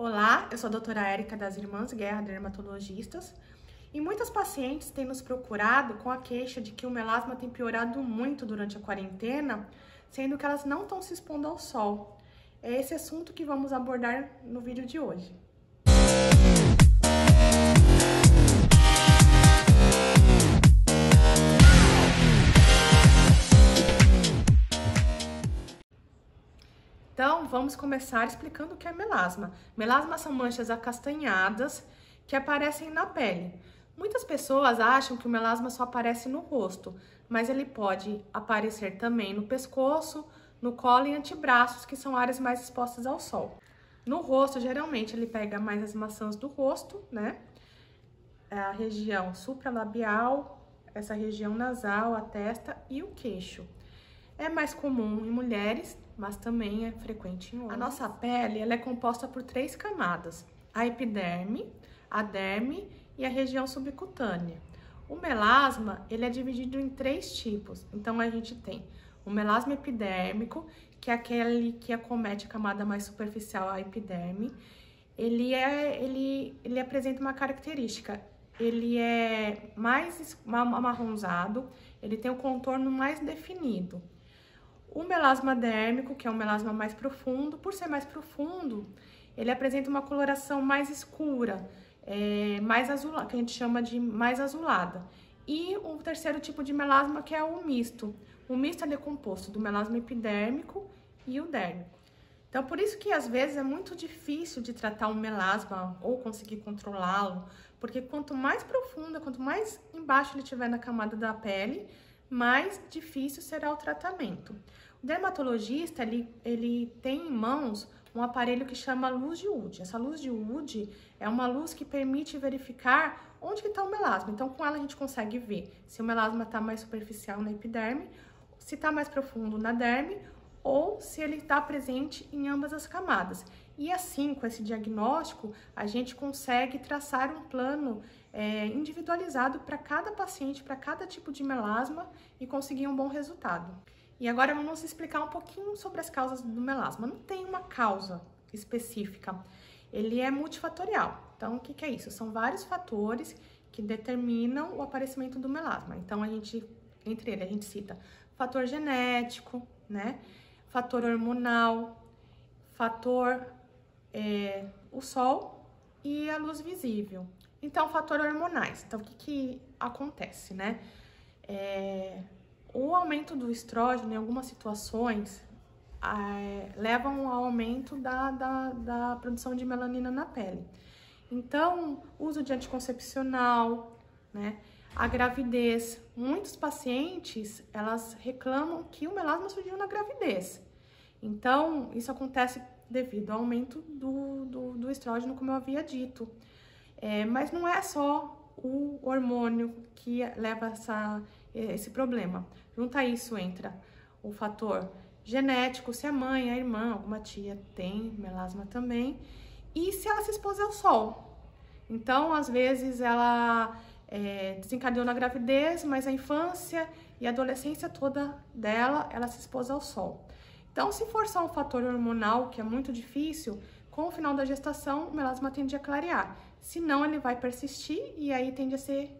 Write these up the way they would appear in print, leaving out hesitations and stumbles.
Olá, eu sou a doutora Érica das Irmãs Guerra Dermatologistas e muitas pacientes têm nos procurado com a queixa de que o melasma tem piorado muito durante a quarentena, sendo que elas não estão se expondo ao sol. É esse assunto que vamos abordar no vídeo de hoje. Então, vamos começar explicando o que é melasma. Melasma são manchas acastanhadas que aparecem na pele. Muitas pessoas acham que o melasma só aparece no rosto, mas ele pode aparecer também no pescoço, no colo e antebraços, que são áreas mais expostas ao sol. No rosto, geralmente, ele pega mais as maçãs do rosto, né? A região supralabial, essa região nasal, a testa e o queixo. É mais comum em mulheres, mas também é frequente em homens. A nossa pele ela é composta por 3 camadas: a epiderme, a derme e a região subcutânea. O melasma ele é dividido em 3 tipos. Então a gente tem o melasma epidérmico, que é aquele que acomete a camada mais superficial, a epiderme. Ele apresenta uma característica. Ele é mais amarronzado, ele tem um contorno mais definido. O melasma dérmico, que é um melasma mais profundo, por ser mais profundo, ele apresenta uma coloração mais escura, mais azulada, que a gente chama de mais azulada. E o terceiro tipo de melasma, que é o misto. O misto é composto do melasma epidérmico e o dérmico. Então, por isso que às vezes é muito difícil de tratar um melasma ou conseguir controlá-lo, porque quanto mais profunda, quanto mais embaixo ele estiver na camada da pele, mais difícil será o tratamento. O dermatologista, ele tem em mãos um aparelho que chama luz de Wood. Essa luz de Wood é uma luz que permite verificar onde que está o melasma. Então, com ela a gente consegue ver se o melasma está mais superficial na epiderme, se está mais profundo na derme, ou se ele está presente em ambas as camadas. E assim, com esse diagnóstico, a gente consegue traçar um plano individualizado para cada paciente, para cada tipo de melasma e conseguir um bom resultado. E agora vamos explicar um pouquinho sobre as causas do melasma. Não tem uma causa específica, ele é multifatorial. Então, o que é isso? São vários fatores que determinam o aparecimento do melasma. Então, entre eles, a gente cita fator genético, né? Fator hormonal, fator o sol e a luz visível. Então, fator hormonais. Então, o que acontece, né? O aumento do estrógeno, em algumas situações, levam ao aumento da produção de melanina na pele. Então, uso de anticoncepcional, né? A gravidez. Muitos pacientes, elas reclamam que o melasma surgiu na gravidez. Então, isso acontece devido ao aumento do estrógeno, como eu havia dito. Mas não é só o hormônio que leva esse problema. Junto a isso entra o fator genético, se a mãe, a irmã, alguma tia tem melasma também, e se ela se expôs ao sol. Então, às vezes, ela desencadeou na gravidez, mas a infância e a adolescência toda dela, ela se expôs ao sol. Então, se for só um fator hormonal, que é muito difícil, com o final da gestação, o melasma tende a clarear. Se não, ele vai persistir e aí tende a ser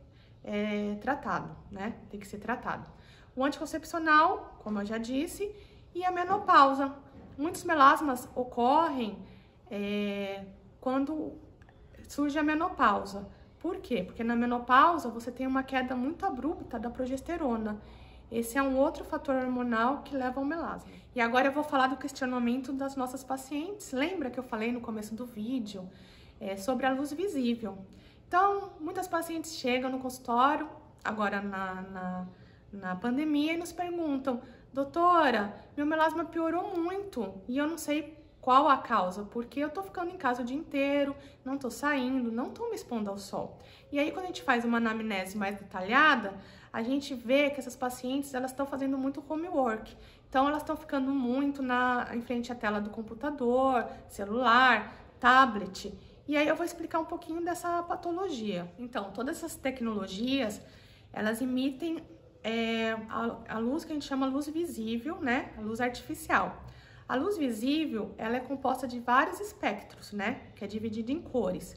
tratado, né? Tem que ser tratado. O anticoncepcional, como eu já disse, e a menopausa. Muitos melasmas ocorrem quando surge a menopausa. Por quê? Porque na menopausa você tem uma queda muito abrupta da progesterona. Esse é um outro fator hormonal que leva ao melasma. E agora eu vou falar do questionamento das nossas pacientes. Lembra que eu falei no começo do vídeo sobre a luz visível? Então, muitas pacientes chegam no consultório, agora na pandemia, e nos perguntam: doutora, meu melasma piorou muito e eu não sei qual a causa, porque eu tô ficando em casa o dia inteiro, não tô saindo, não tô me expondo ao sol. E aí, quando a gente faz uma anamnese mais detalhada, a gente vê que essas pacientes, elas estão fazendo muito homework. Então, elas estão ficando muito em frente à tela do computador, celular, tablet. E aí, eu vou explicar um pouquinho dessa patologia. Então, todas essas tecnologias, elas emitem a luz que a gente chama luz visível, né? A luz artificial. A luz visível, ela é composta de vários espectros, né? Que é dividida em cores.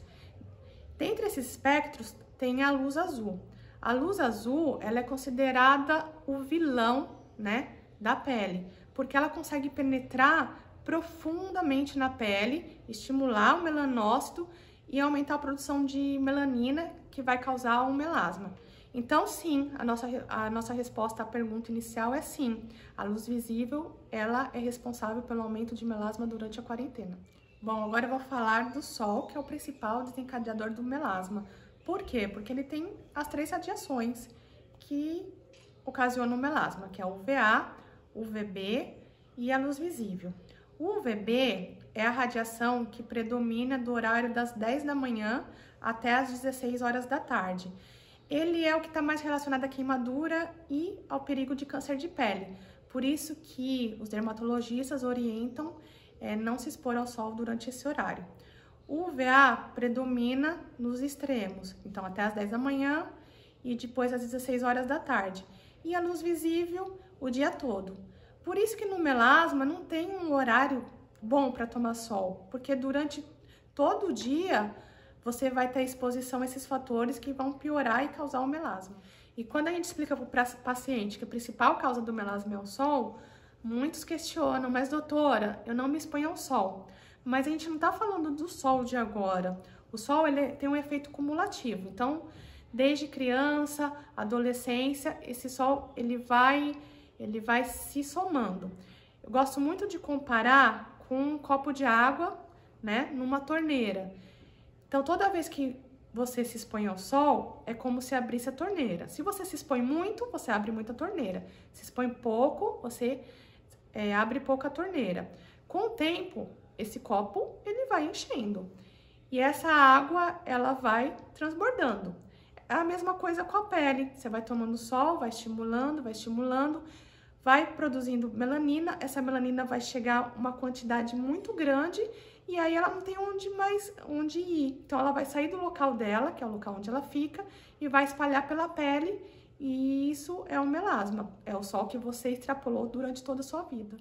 Dentre esses espectros, tem a luz azul. A luz azul, ela é considerada o vilão, né, da pele, porque ela consegue penetrar profundamente na pele, estimular o melanócito e aumentar a produção de melanina, que vai causar o melasma. Então, sim, a nossa resposta à pergunta inicial é sim. A luz visível, ela é responsável pelo aumento de melasma durante a quarentena. Bom, agora eu vou falar do sol, que é o principal desencadeador do melasma. Por quê? Porque ele tem as 3 radiações que ocasionam o melasma, que é o UVA, o UVB e a luz visível. O UVB é a radiação que predomina do horário das 10 da manhã até as 16 horas da tarde. Ele é o que está mais relacionado à queimadura e ao perigo de câncer de pele. Por isso que os dermatologistas orientam não se expor ao sol durante esse horário. O UVA predomina nos extremos, então até as 10 da manhã e depois às 16 horas da tarde. E a luz visível o dia todo. Por isso que no melasma não tem um horário bom para tomar sol, porque durante todo o dia você vai ter exposição a esses fatores que vão piorar e causar o melasma. E quando a gente explica para o paciente que a principal causa do melasma é o sol, muitos questionam, mas doutora, eu não me exponho ao sol. Mas a gente não está falando do sol de agora. O sol ele tem um efeito cumulativo. Então, desde criança, adolescência, esse sol ele vai se somando. Eu gosto muito de comparar com um copo de água, né, numa torneira. Então, toda vez que você se expõe ao sol, é como se abrisse a torneira. Se você se expõe muito, você abre muita torneira. Se expõe pouco, você abre pouca torneira. Com o tempo, esse copo ele vai enchendo e essa água ela vai transbordando. É a mesma coisa com a pele. Você vai tomando sol, vai estimulando, vai produzindo melanina. Essa melanina vai chegar uma quantidade muito grande e aí ela não tem onde ir. Então ela vai sair do local dela, que é o local onde ela fica, e vai espalhar pela pele. E isso é o melasma. É o sol que você extrapolou durante toda a sua vida.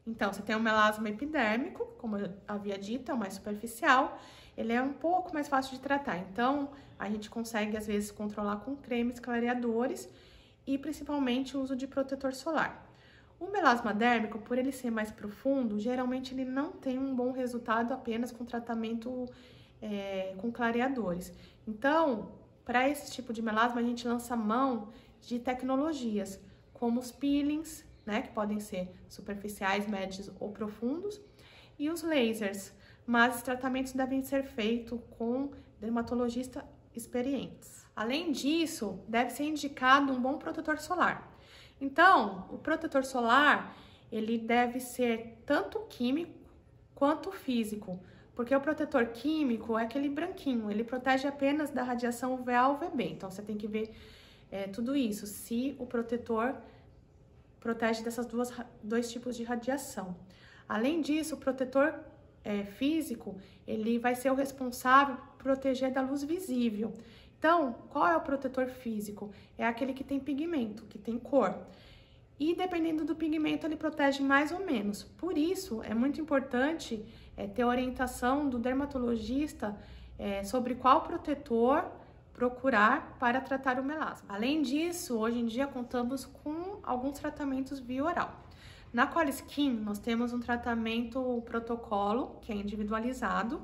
Então, você tem o melasma epidérmico, como eu havia dito, é o mais superficial. Ele é um pouco mais fácil de tratar. Então, a gente consegue, às vezes, controlar com cremes clareadores e, principalmente, o uso de protetor solar. O melasma dérmico, por ele ser mais profundo, geralmente ele não tem um bom resultado apenas com tratamento com clareadores. Então, para esse tipo de melasma, a gente lança mão de tecnologias, como os peelings, né, que podem ser superficiais, médios ou profundos, e os lasers, mas os tratamentos devem ser feitos com dermatologistas experientes. Além disso, deve ser indicado um bom protetor solar. Então, o protetor solar, ele deve ser tanto químico quanto físico, porque o protetor químico é aquele branquinho, ele protege apenas da radiação UVA ou UVB, então você tem que ver tudo isso, se o protetor protege dessas dois tipos de radiação. Além disso, o protetor físico, ele vai ser o responsável por proteger da luz visível. Então, qual é o protetor físico? É aquele que tem pigmento, que tem cor. E dependendo do pigmento, ele protege mais ou menos. Por isso, é muito importante ter orientação do dermatologista sobre qual protetor procurar para tratar o melasma. Além disso, hoje em dia contamos com alguns tratamentos via oral. Na Qualiskin, nós temos um tratamento protocolo, que é individualizado,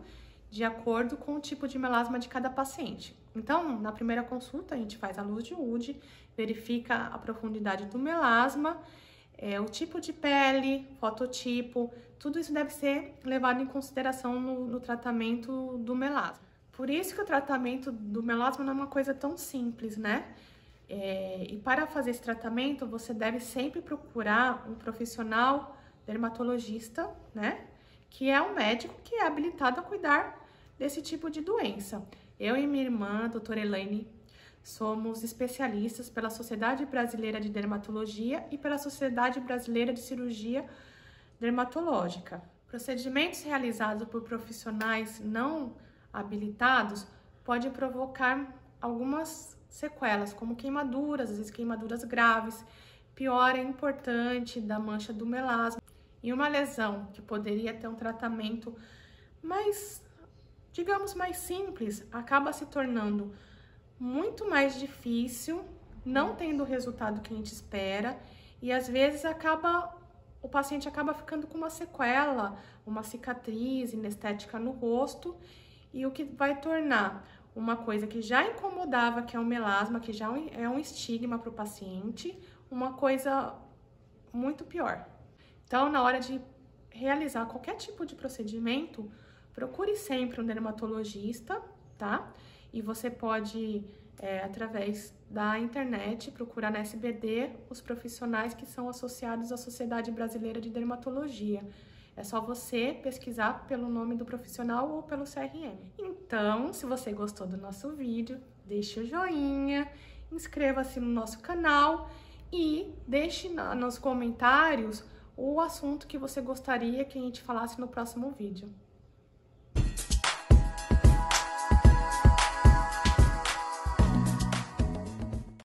de acordo com o tipo de melasma de cada paciente. Então, na primeira consulta, a gente faz a luz de Wood, verifica a profundidade do melasma, o tipo de pele, fototipo, tudo isso deve ser levado em consideração no tratamento do melasma. Por isso que o tratamento do melasma não é uma coisa tão simples, né? E para fazer esse tratamento, você deve sempre procurar um profissional dermatologista, né? Que é um médico que é habilitado a cuidar desse tipo de doença. Eu e minha irmã, a doutora Elaine, somos especialistas pela Sociedade Brasileira de Dermatologia e pela Sociedade Brasileira de Cirurgia Dermatológica. Procedimentos realizados por profissionais não habilitados pode provocar algumas sequelas, como queimaduras, às vezes queimaduras graves, piora importante da mancha do melasma. E uma lesão que poderia ter um tratamento mais, digamos, mais simples, acaba se tornando muito mais difícil, não tendo o resultado que a gente espera, e às vezes o paciente acaba ficando com uma sequela, uma cicatriz inestética no rosto, e o que vai tornar uma coisa que já incomodava, que é o melasma, que já é um estigma para o paciente, uma coisa muito pior. Então, na hora de realizar qualquer tipo de procedimento, procure sempre um dermatologista, tá? E você pode, através da internet, procurar na SBD os profissionais que são associados à Sociedade Brasileira de Dermatologia. É só você pesquisar pelo nome do profissional ou pelo CRM. Então, se você gostou do nosso vídeo, deixe o joinha, inscreva-se no nosso canal e deixe nos comentários o assunto que você gostaria que a gente falasse no próximo vídeo.